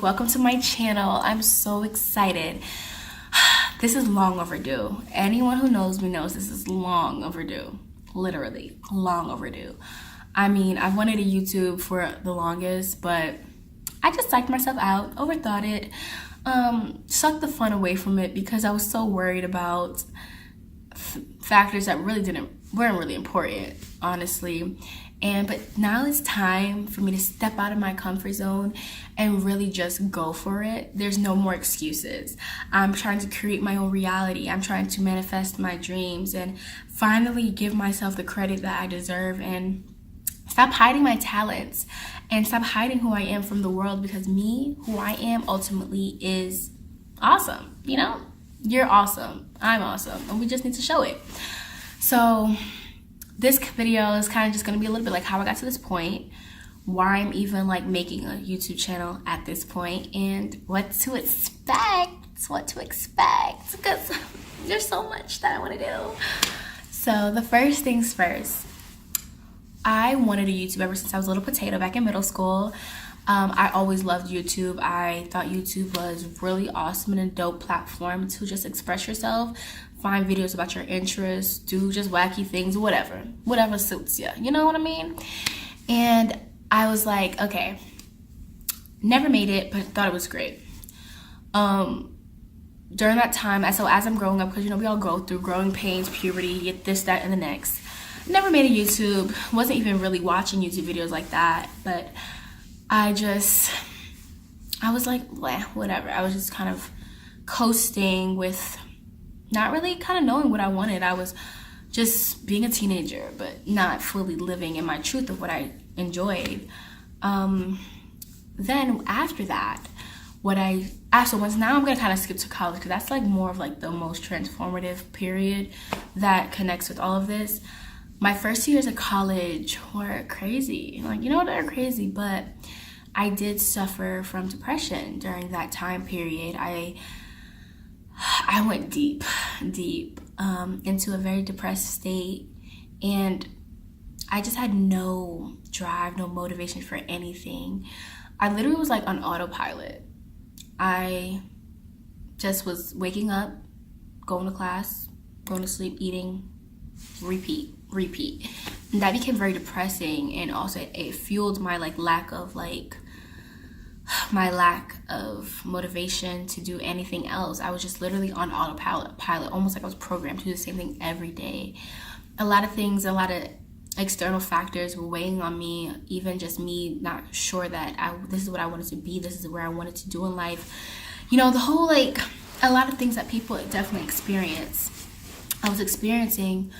welcome to my channel. I'm so excited. This is long overdue. Anyone who knows me knows this is long overdue. Literally long overdue. I mean, I've wanted a YouTube for the longest, but I just psyched myself out, overthought it, sucked the fun away from it because I was so worried about factors that weren't really important, honestly. But now it's time for me to step out of my comfort zone and really just go for it. There's no more excuses. I'm trying to create my own reality. I'm trying to manifest my dreams and finally give myself the credit that I deserve and stop hiding my talents and stop hiding who I am from the world, because who I am ultimately is awesome. You know, you're awesome. I'm awesome. And we just need to show it. So this video is kind of just going to be a little bit like how I got to this point, why I'm even like making a YouTube channel at this point, and what to expect, because there's so much that I want to do. So the first things first, I wanted a YouTube ever since I was a little potato back in middle school. I always loved YouTube. I thought YouTube was really awesome and a dope platform to just express yourself, find videos about your interests, do just wacky things, whatever suits you. You know what I mean? And I was like, okay, never made it, but thought it was great. During that time, as I'm growing up, because you know we all go through growing pains, puberty, get this, that, and the next. Never made a YouTube. Wasn't even really watching YouTube videos like that, but I was like, whatever. I was just kind of coasting with not really kind of knowing what I wanted. I was just being a teenager, but not fully living in my truth of what I enjoyed. Then after that, now I'm gonna kind of skip to college, because that's like more of like the most transformative period that connects with all of this. My first 2 years of college were crazy. Like, you know, they're crazy, but I did suffer from depression during that time period. I went deep into a very depressed state, and I just had no drive, no motivation for anything. I literally was like on autopilot. I just was waking up, going to class, going to sleep, eating, repeat. And that became very depressing, and also it fueled my lack of motivation to do anything else. I was just literally on autopilot, almost like I was programmed to do the same thing every day. A lot of external factors were weighing on me, even just me not sure that this is what I wanted to be, this is where I wanted to do in life. You know, the whole a lot of things that people definitely experience, I was experiencing.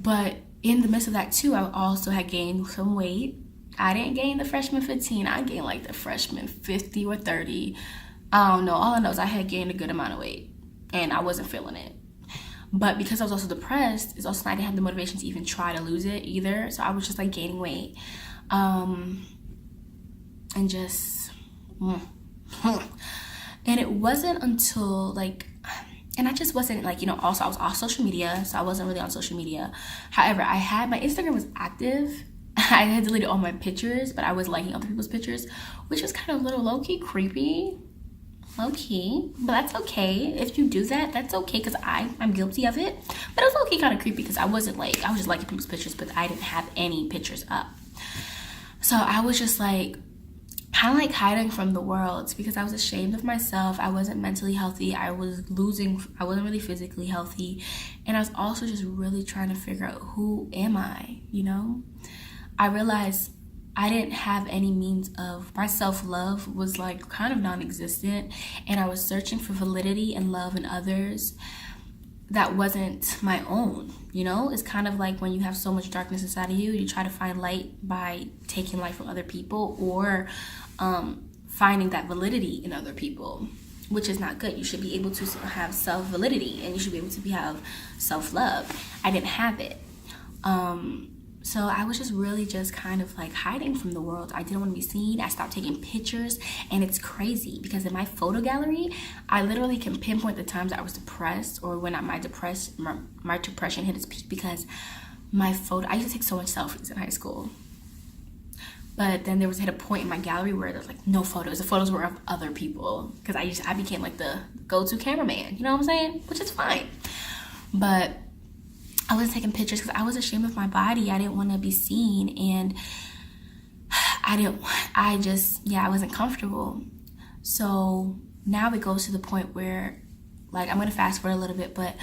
But in the midst of that too, I also had gained some weight. I didn't gain the freshman 15. I gained like the freshman 50 or 30. I don't know. All I know is I had gained a good amount of weight, and I wasn't feeling it. But because I was also depressed, it's also I didn't have the motivation to even try to lose it either. So I was just like gaining weight, and just, and it wasn't until and I just wasn't also I was off social media, so I wasn't really on social media. However, my Instagram was active. I had deleted all my pictures, but I was liking other people's pictures, which was kind of a little low-key creepy. Low-key, but that's okay. If you do that, that's okay, because I'm guilty of it. But it was low-key kind of creepy, because I was just liking people's pictures, but I didn't have any pictures up. So I was just kind of hiding from the world, because I was ashamed of myself. I wasn't mentally healthy. I wasn't really physically healthy. And I was also just really trying to figure out, who am I, you know? I realized I didn't have any means of, my self-love was kind of non-existent, and I was searching for validity and love in others that wasn't my own. You know, it's kind of like when you have so much darkness inside of you, you try to find light by taking light from other people, or finding that validity in other people, which is not good. You should be able to have self-validity, and you should be able to have self-love. I didn't have it. So I was just really just kind of hiding from the world. I didn't want to be seen. I stopped taking pictures, and it's crazy because in my photo gallery, I literally can pinpoint the times I was depressed, or when my depression hit its peak, because I used to take so much selfies in high school. But then there was hit a point in my gallery where there was like no photos. The photos were of other people because I became like the go-to cameraman. You know what I'm saying? Which is fine. But I was taking pictures because I was ashamed of my body. I didn't want to be seen, and I wasn't comfortable. So now it goes to the point where, like, I'm going to fast forward a little bit, but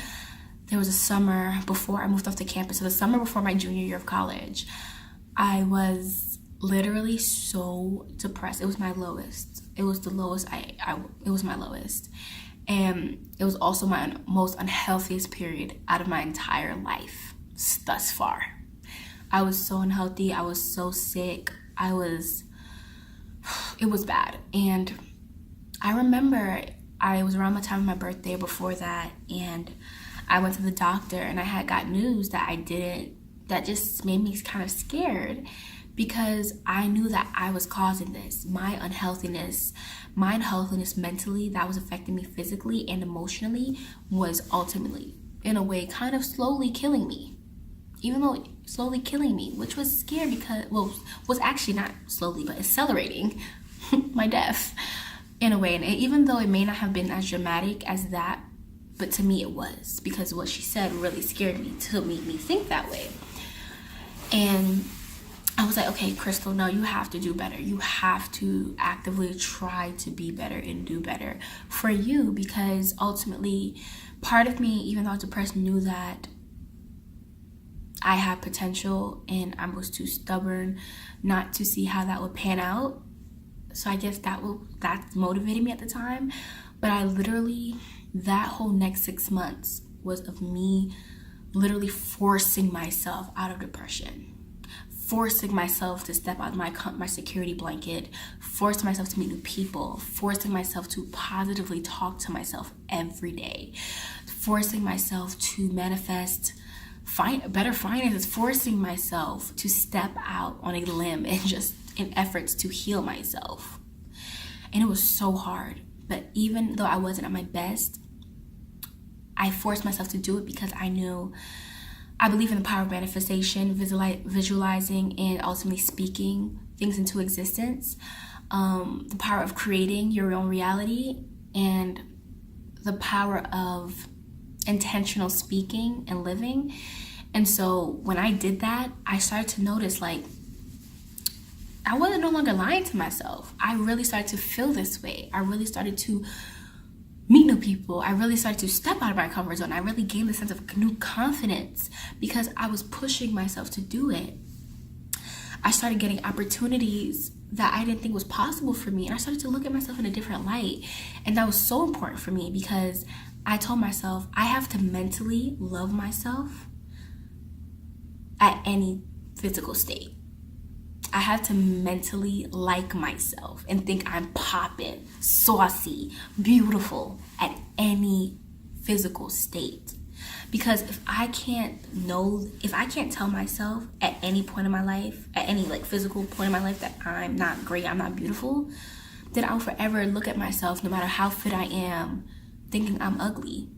there was a summer before I moved off the campus. So the summer before my junior year of college, I was literally so depressed. It was my lowest. It was the lowest. It was my lowest. And it was also my most unhealthiest period out of my entire life thus far. I was so unhealthy. I was so sick. It was bad. And I remember I was around the time of my birthday before that, and I went to the doctor, and I had got news that just made me kind of scared, because I knew that I was causing this. My unhealthiness mentally, that was affecting me physically and emotionally, was ultimately, in a way, kind of slowly killing me. Even though slowly killing me, which was scary because, was actually not slowly, but accelerating my death in a way. And even though it may not have been as dramatic as that, but to me it was, because what she said really scared me to make me think that way. And I was like, okay, Crystal, no, you have to do better. You have to actively try to be better and do better for you, because ultimately, part of me, even though I was depressed, knew that I had potential, and I was too stubborn not to see how that would pan out. So I guess that motivated me at the time. But I literally, that whole next 6 months was of me literally forcing myself out of depression, forcing myself to step out of my security blanket, forcing myself to meet new people, forcing myself to positively talk to myself every day, forcing myself to manifest better finances, forcing myself to step out on a limb and just in efforts to heal myself. And it was so hard. But even though I wasn't at my best, I forced myself to do it because I believe in the power of manifestation, visualizing, and ultimately speaking things into existence. The power of creating your own reality, and the power of intentional speaking and living. And so when I did that, I started to notice, like, I wasn't no longer lying to myself. I really started to feel this way. I really started to meet new people. I really started to step out of my comfort zone. I really gained a sense of new confidence because I was pushing myself to do it. I started getting opportunities that I didn't think was possible for me. And I started to look at myself in a different light. And that was so important for me because I told myself I have to mentally love myself at any physical state. I have to mentally like myself and think I'm popping, saucy, beautiful at any physical state. Because if I can't tell myself at any point in my life, at any like physical point in my life, that I'm not great, I'm not beautiful, then I'll forever look at myself, no matter how fit I am, thinking I'm ugly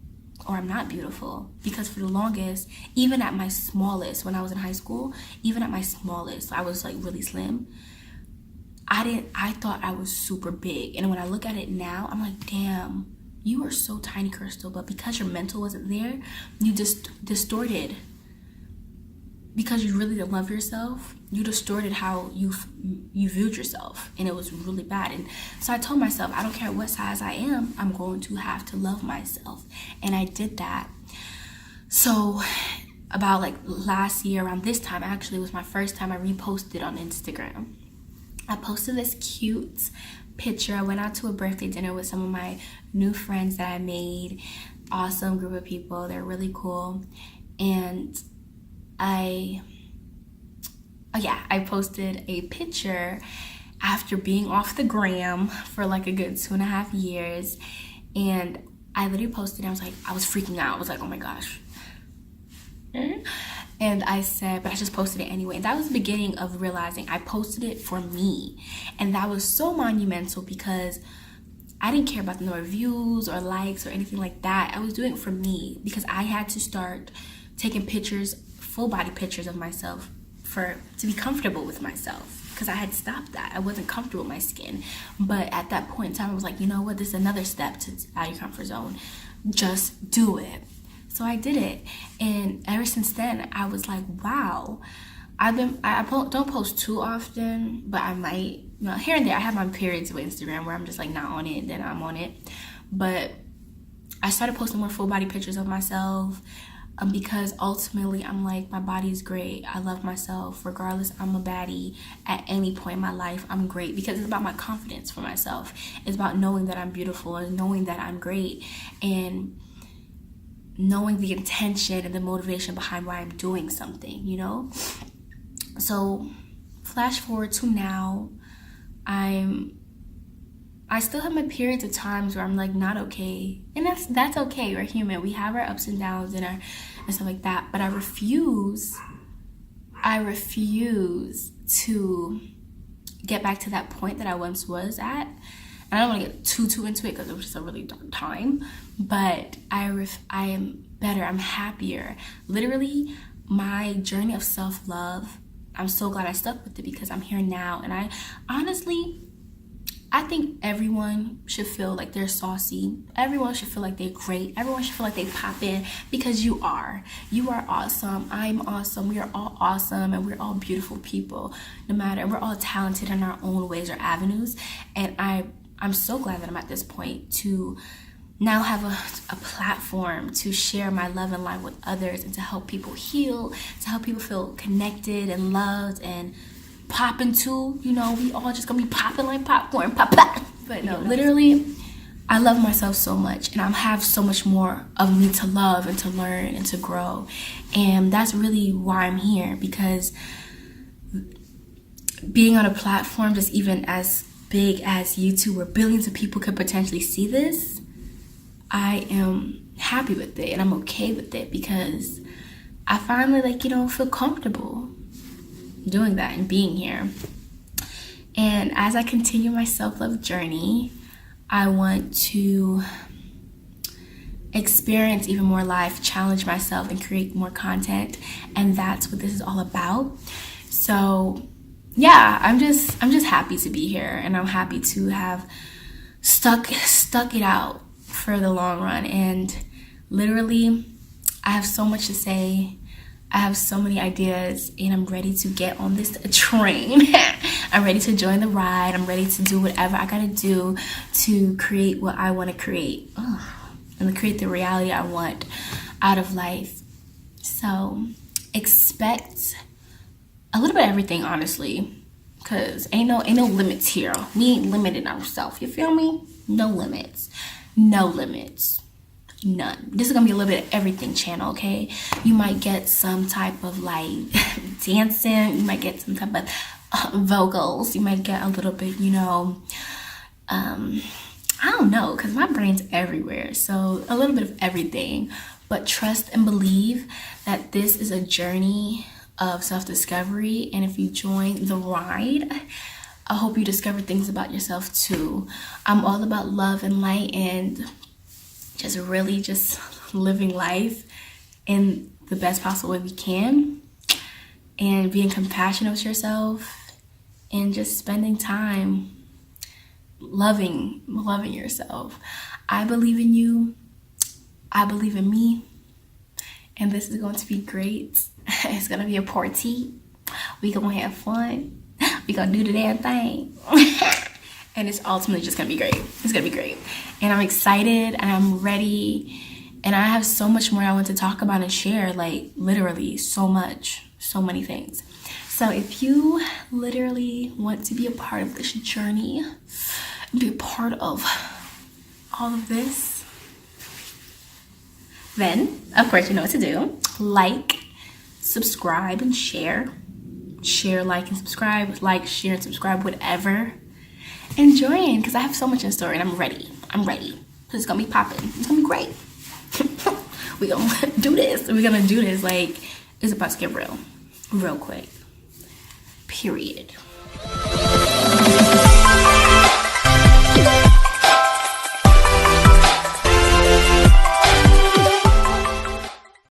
or I'm not beautiful. Because for the longest, even at my smallest, when I was in high school, even at my smallest, I was like really slim. I thought I was super big. And when I look at it now, I'm like, damn, you are so tiny, Crystal. But because your mental wasn't there, you just distorted. Because you really didn't love yourself, you distorted how you viewed yourself, and it was really bad. And so I told myself, I don't care what size I am, I'm going to have to love myself. And I did that. So about like last year around this time, actually was my first time I reposted on Instagram. I posted this cute picture. I went out to a birthday dinner with some of my new friends that I made. Awesome group of people. They're really cool. And I posted a picture after being off the gram for like a good 2.5 years. And I literally posted it. I was freaking out. I was like, oh my gosh. And I said, but I just posted it anyway. And that was the beginning of realizing I posted it for me. And that was so monumental because I didn't care about the number of views or likes or anything like that. I was doing it for me because I had to start taking pictures, full body pictures of myself to be comfortable with myself. because I had stopped that. I wasn't comfortable with my skin. But at that point in time, I was like, you know what? This is another step to out of your comfort zone. Just do it. So I did it. And ever since then, I was like, wow. I don't post too often, but I might, here and there. I have my periods with Instagram where I'm just like not on it, then I'm on it. But I started posting more full body pictures of myself because ultimately I'm like, my body's great. I love myself. Regardless, I'm a baddie at any point in my life. I'm great because it's about my confidence for myself. It's about knowing that I'm beautiful and knowing that I'm great and knowing the intention and the motivation behind why I'm doing something, So flash forward to now, I still have my periods of times where I'm like not okay, and that's okay. We're human. We have our ups and downs and stuff like that. But I refuse to get back to that point that I once was at. And I don't want to get too into it because it was just a really dark time. But I am better. I'm happier. Literally, my journey of self-love, I'm so glad I stuck with it because I'm here now. And I think everyone should feel like they're saucy. Everyone should feel like they're great. Everyone should feel like they pop in because you are. You are awesome. I'm awesome. We are all awesome and we're all beautiful people. We're all talented in our own ways or avenues. And I'm so glad that I'm at this point to now have a platform to share my love and light with others and to help people heal, to help people feel connected and loved and popping too. We all just gonna be popping like popcorn, pop. But no, literally, I love myself so much and I have so much more of me to love and to learn and to grow. And that's really why I'm here, because being on a platform just even as big as YouTube where billions of people could potentially see this, I am happy with it and I'm okay with it because I finally feel comfortable doing that and being here. And as I continue my self-love journey, I want to experience even more life, challenge myself, and create more content. And that's what this is all about. So yeah, I'm just happy to be here, and I'm happy to have stuck it out for the long run. And literally, I have so much to say. I have so many ideas, and I'm ready to get on this train. I'm ready to join the ride. I'm ready to do whatever I gotta do to create what I want to create. And to create the reality I want out of life. So expect a little bit of everything, honestly, because ain't no limits here. We ain't limiting ourselves. You feel me? No limits. None. This is gonna be a little bit of everything channel, okay? You might get some type of dancing. You might get some type of vocals. You might get a little bit, I don't know, because my brain's everywhere. So a little bit of everything. But trust and believe that this is a journey of self-discovery. And if you join the ride, I hope you discover things about yourself too. I'm all about love and light and just living life in the best possible way we can, and being compassionate with yourself, and just spending time loving yourself. I believe in you. I believe in me. And this is going to be great. It's going to be a party. We going to have fun. We going to do the damn thing. And it's ultimately just going to be great. It's going to be great. And I'm excited and I'm ready. And I have so much more I want to talk about and share. Literally so much. So many things. So if you literally want to be a part of this journey, be a part of all of this, then of course you know what to do. Like, subscribe, and share. Share, like, and subscribe. Like, share, and subscribe, whatever. And join, because I have so much in store and I'm ready. It's gonna be popping. It's gonna be great. We're gonna do this. It's about to get real quick. Period.